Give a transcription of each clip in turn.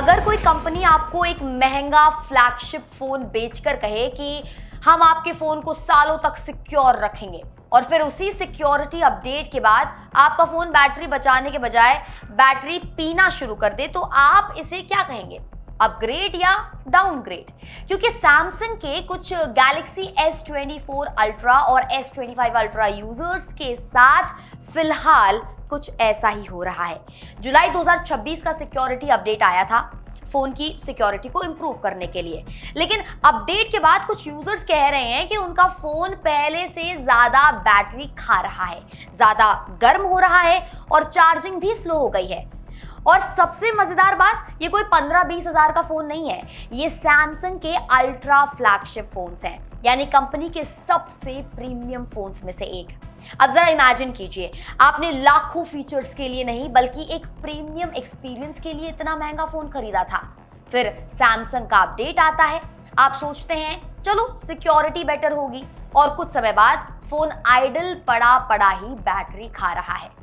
अगर कोई कंपनी आपको एक महंगा फ्लैगशिप फोन बेचकर कहे कि हम आपके फोन को सालों तक सिक्योर रखेंगे और फिर उसी सिक्योरिटी अपडेट के बाद आपका फोन बैटरी बचाने के बजाय बैटरी पीना शुरू कर दे, तो आप इसे क्या कहेंगे? अपग्रेड या डाउनग्रेड? क्योंकि सैमसंग के कुछ गैलेक्सी S24 अल्ट्रा और S25 अल्ट्रा यूजर्स के साथ फिलहाल कुछ ऐसा ही हो रहा है। जुलाई 2026 का सिक्योरिटी अपडेट आया था फोन की सिक्योरिटी को इंप्रूव करने के लिए, लेकिन अपडेट के बाद कुछ यूजर्स कह रहे हैं कि उनका फोन पहले से ज्यादा बैटरी खा रहा है, ज्यादा गर्म हो रहा है और चार्जिंग भी स्लो हो गई है। और सबसे मजेदार बात, ये कोई 15-20 हजार का फोन नहीं है, ये सैमसंग के अल्ट्रा फ्लैगशिप फोन्स हैं, यानी कंपनी के सबसे प्रीमियम फोन्स में से एक। अब जरा इमेजिन कीजिए, आपने लाखों फीचर्स के लिए नहीं बल्कि एक प्रीमियम एक्सपीरियंस के लिए इतना महंगा फोन खरीदा था, फिर सैमसंग का अपडेट आता है, आप सोचते हैं चलो सिक्योरिटी बेटर होगी, और कुछ समय बाद फोन आइडल पड़ा पड़ा ही बैटरी खा रहा है।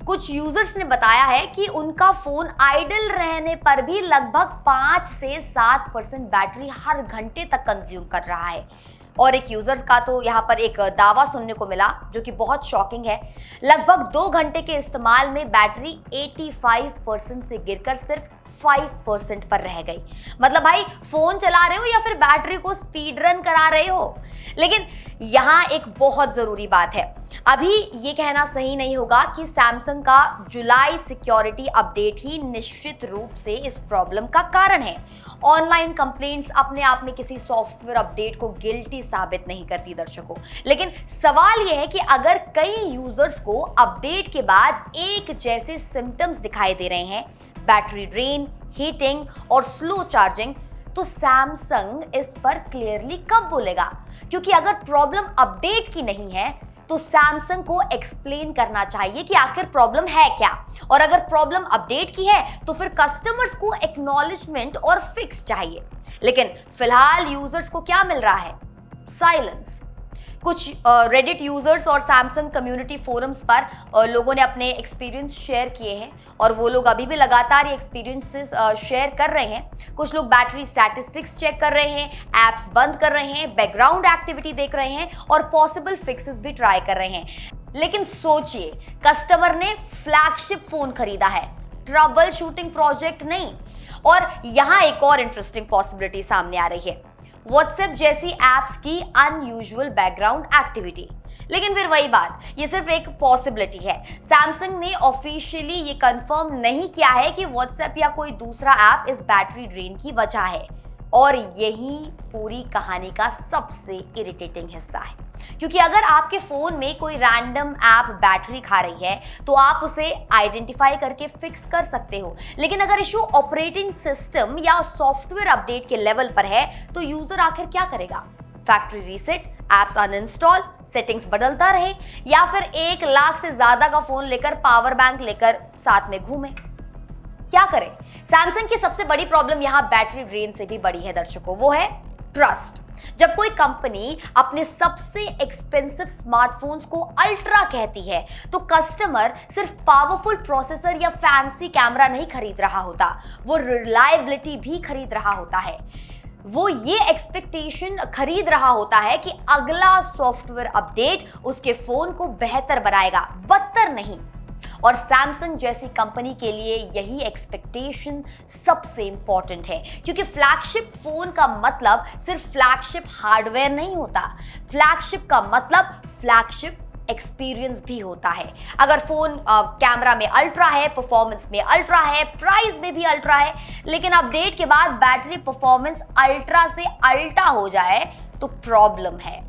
कुछ यूजर्स ने बताया है कि उनका फोन आइडल रहने पर भी लगभग 5 से 7% बैटरी हर घंटे तक कंज्यूम कर रहा है। और एक यूजर का तो यहाँ पर एक दावा सुनने को मिला जो कि बहुत शॉकिंग है, लगभग 2 घंटे के इस्तेमाल में बैटरी 85% से गिरकर सिर्फ 5% पर रह गई। मतलब भाई, फोन चला रहे हो या फिर बैटरी को स्पीड रन करा रहे हो? लेकिन यहाँ एक बहुत जरूरी बात है, अभी ये कहना सही नहीं होगा कि सैमसंग का जुलाई सिक्योरिटी अपडेट ही निश्चित रूप से इस प्रॉब्लम का कारण है। ऑनलाइन कंप्लेंट्स अपने आप में किसी सॉफ्टवेयर अपडेट को गिल्टी साबित नहीं करती दर्शकों, लेकिन सवाल यह है कि अगर कई यूजर्स को अपडेट के बाद एक जैसे सिम्टम्स दिखाई दे रहे हैं, बैटरी ड्रेन, हीटिंग और स्लो चार्जिंग, तो सैमसंग इस पर क्लियरली कब बोलेगा? क्योंकि अगर प्रॉब्लम अपडेट की नहीं है तो सैमसंग को एक्सप्लेन करना चाहिए कि आखिर प्रॉब्लम है क्या, और अगर प्रॉब्लम अपडेट की है तो फिर कस्टमर्स को एक्नॉलेजमेंट और फिक्स चाहिए। लेकिन फिलहाल यूजर्स को क्या मिल रहा है? साइलेंस। कुछ रेडिट यूजर्स और सैमसंग कम्युनिटी फोरम्स पर लोगों ने अपने एक्सपीरियंस शेयर किए हैं और वो लोग अभी भी लगातार ये एक्सपीरियंसेस शेयर कर रहे हैं। कुछ लोग बैटरी स्टैटिस्टिक्स चेक कर रहे हैं, एप्स बंद कर रहे हैं, बैकग्राउंड एक्टिविटी देख रहे हैं और पॉसिबल फिक्सेस भी ट्राई कर रहे हैं। लेकिन सोचिए, कस्टमर ने फ्लैगशिप फोन खरीदा है, ट्रबल शूटिंग प्रोजेक्ट नहीं। और यहाँ एक और इंटरेस्टिंग पॉसिबिलिटी सामने आ रही है, व्हाट्सएप जैसी एप्स की अनयूजुअल बैकग्राउंड एक्टिविटी। लेकिन फिर वही बात, ये सिर्फ एक पॉसिबिलिटी है। सैमसंग ने ऑफिशियली ये कंफर्म नहीं किया है कि व्हाट्सएप या कोई दूसरा ऐप इस बैटरी ड्रेन की वजह है, और यही पूरी कहानी का सबसे इरिटेटिंग हिस्सा है। क्योंकि अगर आपके फोन में कोई रैंडम ऐप बैटरी खा रही है तो आप उसे आइडेंटिफाई करके फिक्स कर सकते हो, लेकिन अगर इशू ऑपरेटिंग सिस्टम या सॉफ्टवेयर अपडेट के लेवल पर है तो यूजर आखिर क्या करेगा? Factory reset, apps uninstall, settings बदलता रहे, या फिर 1 लाख से ज्यादा का फोन लेकर पावर बैंक लेकर साथ में घूमे? क्या करें? सैमसंग की सबसे बड़ी प्रॉब्लम यहाँ बैटरी ड्रेन से भी बड़ी है दर्शकों, वो है ट्रस्ट। जब कोई कंपनी अपने सबसे एक्सपेंसिव स्मार्टफोन्स को अल्ट्रा कहती है तो कस्टमर सिर्फ पावरफुल प्रोसेसर या फैंसी कैमरा नहीं खरीद रहा होता, वो रिलायबिलिटी भी खरीद रहा होता है। वो ये एक्सपेक्टेशन खरीद रहा होता है कि अगला सॉफ्टवेयर अपडेट उसके फोन को बेहतर बनाएगा, बदतर नहीं। और सैमसंग जैसी कंपनी के लिए यही एक्सपेक्टेशन सबसे इंपॉर्टेंट है, क्योंकि फ्लैगशिप फोन का मतलब सिर्फ फ्लैगशिप हार्डवेयर नहीं होता, फ्लैगशिप का मतलब फ्लैगशिप एक्सपीरियंस भी होता है। अगर फोन कैमरा में अल्ट्रा है, परफॉर्मेंस में अल्ट्रा है, प्राइस में भी अल्ट्रा है, लेकिन अपडेट के बाद बैटरी परफॉर्मेंस अल्ट्रा से अल्टा हो जाए तो प्रॉब्लम है।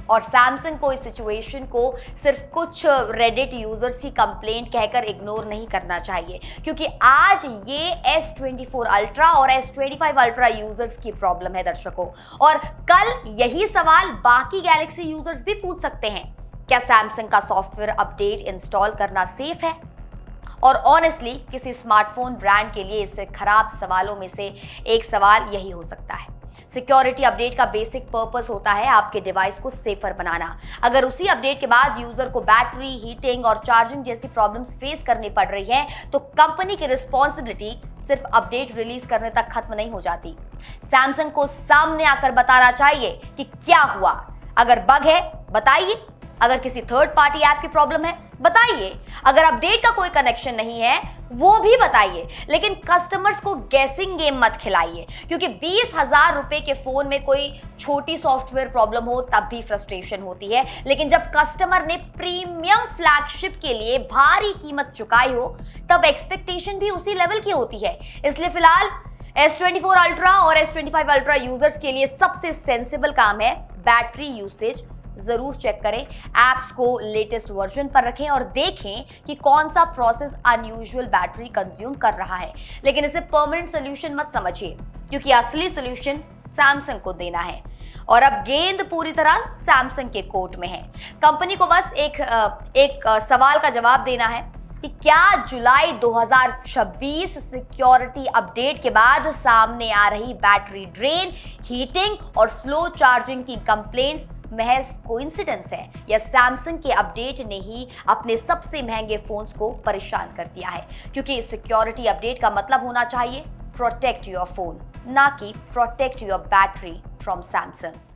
और सैमसंग को इस सिचुएशन को सिर्फ कुछ रेडिट यूजर्स की कंप्लेंट कहकर इग्नोर नहीं करना चाहिए, क्योंकि आज ये S24 अल्ट्रा और S25 अल्ट्रा यूजर्स की प्रॉब्लम है दर्शकों, और कल यही सवाल बाकी गैलेक्सी यूजर्स भी पूछ सकते हैं, क्या सैमसंग का सॉफ्टवेयर अपडेट इंस्टॉल करना सेफ है? और ऑनेस्टली किसी स्मार्टफोन ब्रांड के लिए इससे खराब सवालों में से एक सवाल यही हो सकता है। सिक्योरिटी अपडेट का बेसिक पर्पस होता है आपके डिवाइस को सेफर बनाना। अगर उसी अपडेट के बाद यूजर को बैटरी, हीटिंग और चार्जिंग जैसी प्रॉब्लम्स फेस करनी पड़ रही है तो कंपनी की रिस्पॉन्सिबिलिटी सिर्फ अपडेट रिलीज करने तक खत्म नहीं हो जाती। सैमसंग को सामने आकर बताना चाहिए कि क्या हुआ। अगर बग है बताइए, अगर किसी थर्ड पार्टी ऐप की प्रॉब्लम है बताइए, अगर अपडेट का कोई कनेक्शन नहीं है वो भी बताइए। लेकिन कस्टमर्स को गैसिंग गेम मत खिलाइए, क्योंकि 20,000 रुपए के फोन में कोई छोटी सॉफ्टवेयर प्रॉब्लम हो तब भी फ्रस्ट्रेशन होती है, लेकिन जब कस्टमर ने प्रीमियम फ्लैगशिप के लिए भारी कीमत चुकाई हो तब एक्सपेक्टेशन भी उसी लेवल की होती है। इसलिए फिलहाल S24 अल्ट्रा और S25 अल्ट्रा यूजर्स के लिए सबसे सेंसिबल काम है बैटरी यूसेज जरूर चेक करें, एप्स को लेटेस्ट वर्जन पर रखें और देखें कि कौन सा प्रोसेस अनयूजुअल बैटरी कंज्यूम कर रहा है। लेकिन इसे परमानेंट सोल्यूशन मत समझिए, क्योंकि असली सोल्यूशन सैमसंग को देना है और अब गेंद पूरी तरह सैमसंग के कोर्ट में है। कंपनी को बस एक सवाल का जवाब देना है कि क्या जुलाई 2026 सिक्योरिटी अपडेट के बाद सामने आ रही बैटरी ड्रेन, हीटिंग और स्लो चार्जिंग की कंप्लेंट्स महज कोइंसिडेंस है या सैमसंग के अपडेट ने ही अपने सबसे महंगे फोन्स को परेशान कर दिया है। क्योंकि सिक्योरिटी अपडेट का मतलब होना चाहिए प्रोटेक्ट योर फोन, ना कि protect your battery from Samsung.